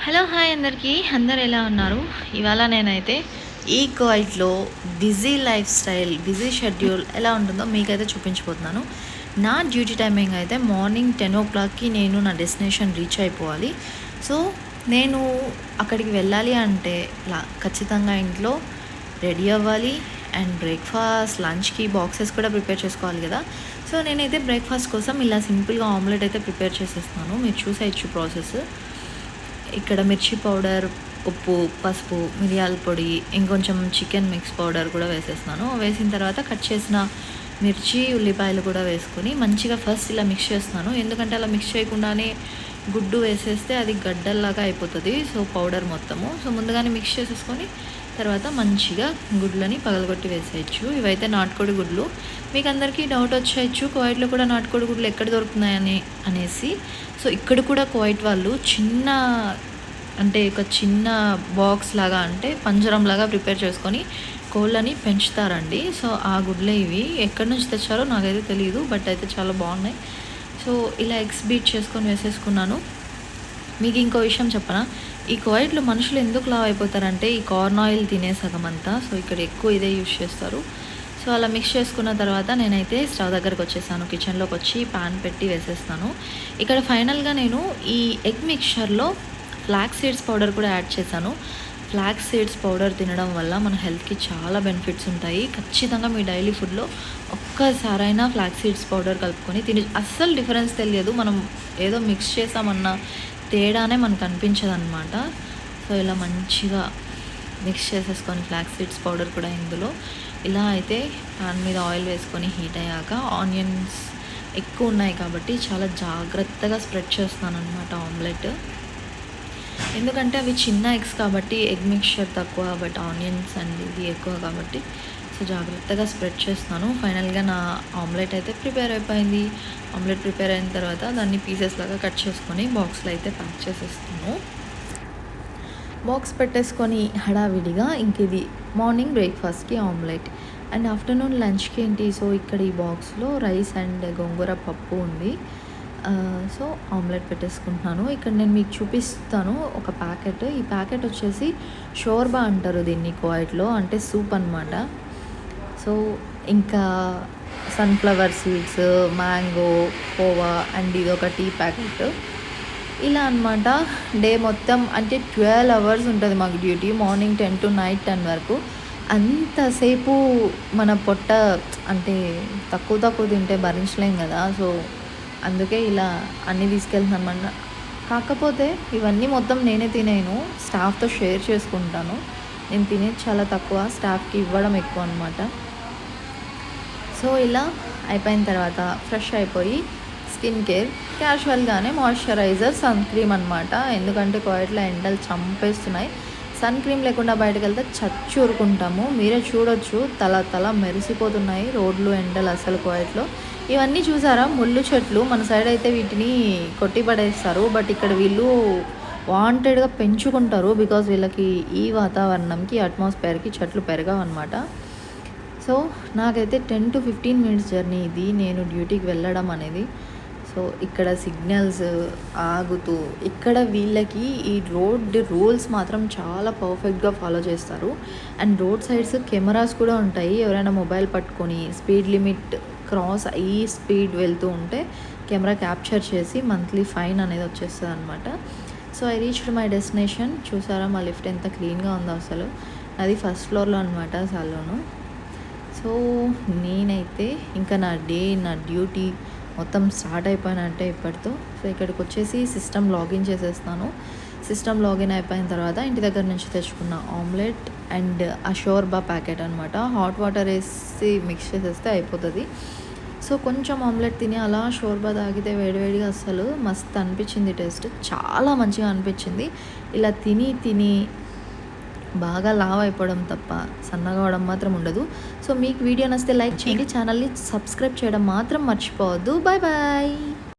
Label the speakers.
Speaker 1: Hello hi అందరికీ అందరు ఎలా ఉన్నారు? ఇవాళ నేనైతే ఈ కువైట్లో busy life style, busy schedule ఎలా ఉంటుందో మీకైతే చూపించబోతున్నాను. నా డ్యూటీ టైమింగ్ అయితే మార్నింగ్ 10 o'clockకి నేను నా డెస్టినేషన్ రీచ్ అయిపోవాలి. సో నేను అక్కడికి వెళ్ళాలి అంటే ఖచ్చితంగా ఇంట్లో రెడీ అవ్వాలి అండ్ బ్రేక్ఫాస్ట్, లంచ్కి బాక్సెస్ కూడా ప్రిపేర్ చేసుకోవాలి కదా. సో నేనైతే బ్రేక్ఫాస్ట్ కోసం ఇలా సింపుల్గా ఆమ్లెట్ అయితే ప్రిపేర్ చేసేస్తున్నాను. మీరు చూసేయచ్చు ప్రాసెస్. ఇక్కడ మిర్చి పౌడర్, ఉప్పు, పసుపు, మిరియాల పొడి, ఇంకొంచెం చికెన్ మిక్స్ పౌడర్ కూడా వేసేస్తున్నాను. వేసిన తర్వాత కట్ చేసిన మిర్చి, ఉల్లిపాయలు కూడా వేసుకొని మంచిగా ఫస్ట్ ఇలా మిక్స్ చేస్తున్నాను. ఎందుకంటే అలా మిక్స్ చేయకుండానే గుడ్డు వేసేస్తే అది గడ్డల్లాగా అయిపోతుంది. సో పౌడర్ మొత్తము. సో ముందుగానే మిక్స్ చేసేసుకొని తర్వాత మంచిగా గుడ్లని పగలగొట్టి వేసేయచ్చు. ఇవైతే నాటుకోడి గుడ్లు. మీకు అందరికీ డౌట్ వచ్చేయచ్చు, కువైట్లో కూడా నాటుకోడి గుడ్లు ఎక్కడ దొరుకుతున్నాయని అనేసి. సో ఇక్కడ కూడా కువైట్ వాళ్ళు ఒక చిన్న బాక్స్ లాగా, అంటే పంజరం లాగా ప్రిపేర్ చేసుకొని కోళ్ళని పెంచుతారండి. సో ఆ గుడ్లే ఇవి. ఎక్కడి నుంచి తెచ్చారో నాకైతే తెలియదు, బట్ అయితే చాలా బాగున్నాయి. సో ఇలా ఎగ్స్ బీట్ చేసుకొని వేసేసుకున్నాను. మీకు ఇంకో విషయం చెప్పనా, ఈ కువైట్లో మనుషులు ఎందుకు లావ్ అయిపోతారంటే ఈ కార్న్ ఆయిల్ తినే సగం అంతా. సో ఇక్కడ ఎక్కువ ఇదే యూజ్ చేస్తారు. సో అలా మిక్స్ చేసుకున్న తర్వాత నేనైతే స్టవ్ దగ్గరకు వచ్చేసాను. కిచెన్లోకి వచ్చి ప్యాన్ పెట్టి వేసేస్తాను. ఇక్కడ ఫైనల్గా నేను ఈ ఎగ్ మిక్చర్లో ఫ్లాక్స్ సీడ్స్ పౌడర్ కూడా యాడ్ చేశాను. ఫ్లాక్స్ సీడ్స్ పౌడర్ తినడం వల్ల మన హెల్త్కి చాలా బెనిఫిట్స్ ఉంటాయి. ఖచ్చితంగా మీ డైలీ ఫుడ్లో ఒక్కసారైనా ఫ్లాక్స్ సీడ్స్ పౌడర్ కలుపుకొని తిని అస్సలు డిఫరెన్స్ తెలియదు. మనం ఏదో మిక్స్ చేసామన్న తేడానే మనకు అనిపించదు అనమాట. సో ఇలా మంచిగా మిక్స్ చేసేసుకొని ఫ్లాక్స్ సీడ్స్ పౌడర్ కూడా ఇందులో ఇలా అయితే ప్యాన్ మీద ఆయిల్ వేసుకొని హీట్ అయ్యాక ఆనియన్స్ ఎక్కువ ఉన్నాయి కాబట్టి చాలా జాగ్రత్తగా స్ప్రెడ్ చేస్తున్నాను అనమాట ఆమ్లెట్. ఎందుకంటే అవి చిన్న ఎగ్స్ కాబట్టి ఎగ్ మిక్చర్ తక్కువ, బట్ ఆనియన్స్ అండ్ ఇది ఎక్కువ కాబట్టి సో జాగ్రత్తగా స్ప్రెడ్ చేస్తున్నాను. ఫైనల్గా నా ఆమ్లెట్ అయితే ప్రిపేర్ అయిపోయింది. ఆమ్లెట్ ప్రిపేర్ అయిన తర్వాత దాన్ని పీసెస్ లాగా కట్ చేసుకొని బాక్స్లో అయితే ప్యాక్ చేసేస్తాను. బాక్స్ పెట్టేసుకొని హడావిడిగా ఇంక ఇది మార్నింగ్ బ్రేక్ఫాస్ట్కి ఆమ్లెట్ అండ్ ఆఫ్టర్నూన్ లంచ్కి ఏంటి. సో ఇక్కడ ఈ బాక్స్లో రైస్ అండ్ గోంగూర పప్పు ఉంది. సో ఆమ్లెట్ పెట్టేసుకుంటున్నాను. ఇక్కడ నేను మీకు చూపిస్తాను ఒక ప్యాకెట్. ఈ ప్యాకెట్ వచ్చేసి షోర్బా అంటారు దీన్ని కువైట్లో, అంటే సూప్ అనమాట. సో ఇంకా sunflower seeds, mango, khoa and ఇది ఒక టీ ప్యాకెట్. ఇలా అనమాట డే మొత్తం. అంటే 12 hours ఉంటుంది మాకు డ్యూటీ, మార్నింగ్ 10 to నైట్ 10 వరకు. అంతసేపు మన పొట్ట అంటే తక్కువ తింటే భరించలేం కదా. సో అందుకే ఇలా అన్నీ తీసుకెళ్తున్నాను అనమాట. కాకపోతే ఇవన్నీ మొత్తం నేనే తినేను, స్టాఫ్తో షేర్ చేసుకుంటాను. నేను తినేది చాలా తక్కువ, స్టాఫ్కి ఇవ్వడం ఎక్కువ అనమాట. సో ఇలా అయిపోయిన తర్వాత ఫ్రెష్ అయిపోయి స్కిన్ కేర్ క్యాజువల్గానే మాయిశ్చరైజర్, సన్ క్రీమ్ అనమాట. ఎందుకంటే కువైట్లో ఎండలు చంపేస్తున్నాయి. సన్ క్రీమ్ లేకుండా బయటకు వెళ్తే చచ్చి ఊరుకుంటాము. మీరే చూడొచ్చు, తల మెరిసిపోతున్నాయి రోడ్లు, ఎండలు అసలు కువైట్లో. ఇవన్నీ చూసారా, ముళ్ళు చెట్లు. మన సైడ్ అయితే వీటిని కొట్టి పడేస్తారు, బట్ ఇక్కడ వీళ్ళు వాంటెడ్గా పెంచుకుంటారు. బికాజ్ వీళ్ళకి ఈ వాతావరణంకి, అట్మాస్ఫియర్కి చెట్లు పెరగవన్నమాట. సో నాకైతే 10 to 15 minutes జర్నీ ఇది నేను డ్యూటీకి వెళ్ళడం అనేది. సో ఇక్కడ సిగ్నల్స్ ఆగుతూ, ఇక్కడ వీళ్ళకి ఈ రోడ్ రూల్స్ మాత్రం చాలా పర్ఫెక్ట్గా ఫాలో చేస్తారు. అండ్ రోడ్ సైడ్స్ కెమెరాస్ కూడా ఉంటాయి. ఎవరైనా మొబైల్ పట్టుకొని స్పీడ్ లిమిట్ క్రాస్ అయ్యి స్పీడ్ వెళ్తూ ఉంటే కెమెరా క్యాప్చర్ చేసి మంత్లీ ఫైన్ అనేది వచ్చేస్తుంది అనమాట. So I reached my destination. చూసారా మా లిఫ్ట్ ఎంత క్లీన్గా ఉందో అసలు. అది ఫస్ట్ ఫ్లోర్లో అనమాట సలూను. సో నేనైతే ఇంకా నా డ్యూటీ మొత్తం స్టార్ట్ అయిపోయినట్టే ఇప్పటితో. సో ఇక్కడికి వచ్చేసి సిస్టమ్ లాగిన్ చేసేస్తాను. సిస్టమ్ లాగిన్ అయిపోయిన తర్వాత ఇంటి దగ్గర నుంచి తెచ్చుకున్న ఆమ్లెట్ అండ్ ఆ షోర్బా ప్యాకెట్ అనమాట. హాట్ వాటర్ వేసి మిక్స్ చేసేస్తే అయిపోతుంది. సో కొంచెం ఆమ్లెట్ తిని అలా షోర్బా తాగితే వేడివేడిగా అసలు మస్తు అనిపించింది. టేస్ట్ చాలా మంచిగా అనిపించింది. ఇలా తిని బాగా లావ్ అయిపోవడం తప్ప సన్నగా అవడం మాత్రం ఉండదు. సో మీకు వీడియో నచ్చితే లైక్ చేయండి, ఛానల్ని సబ్స్క్రైబ్ చేయడం మాత్రం మర్చిపోవద్దు. Bye bye.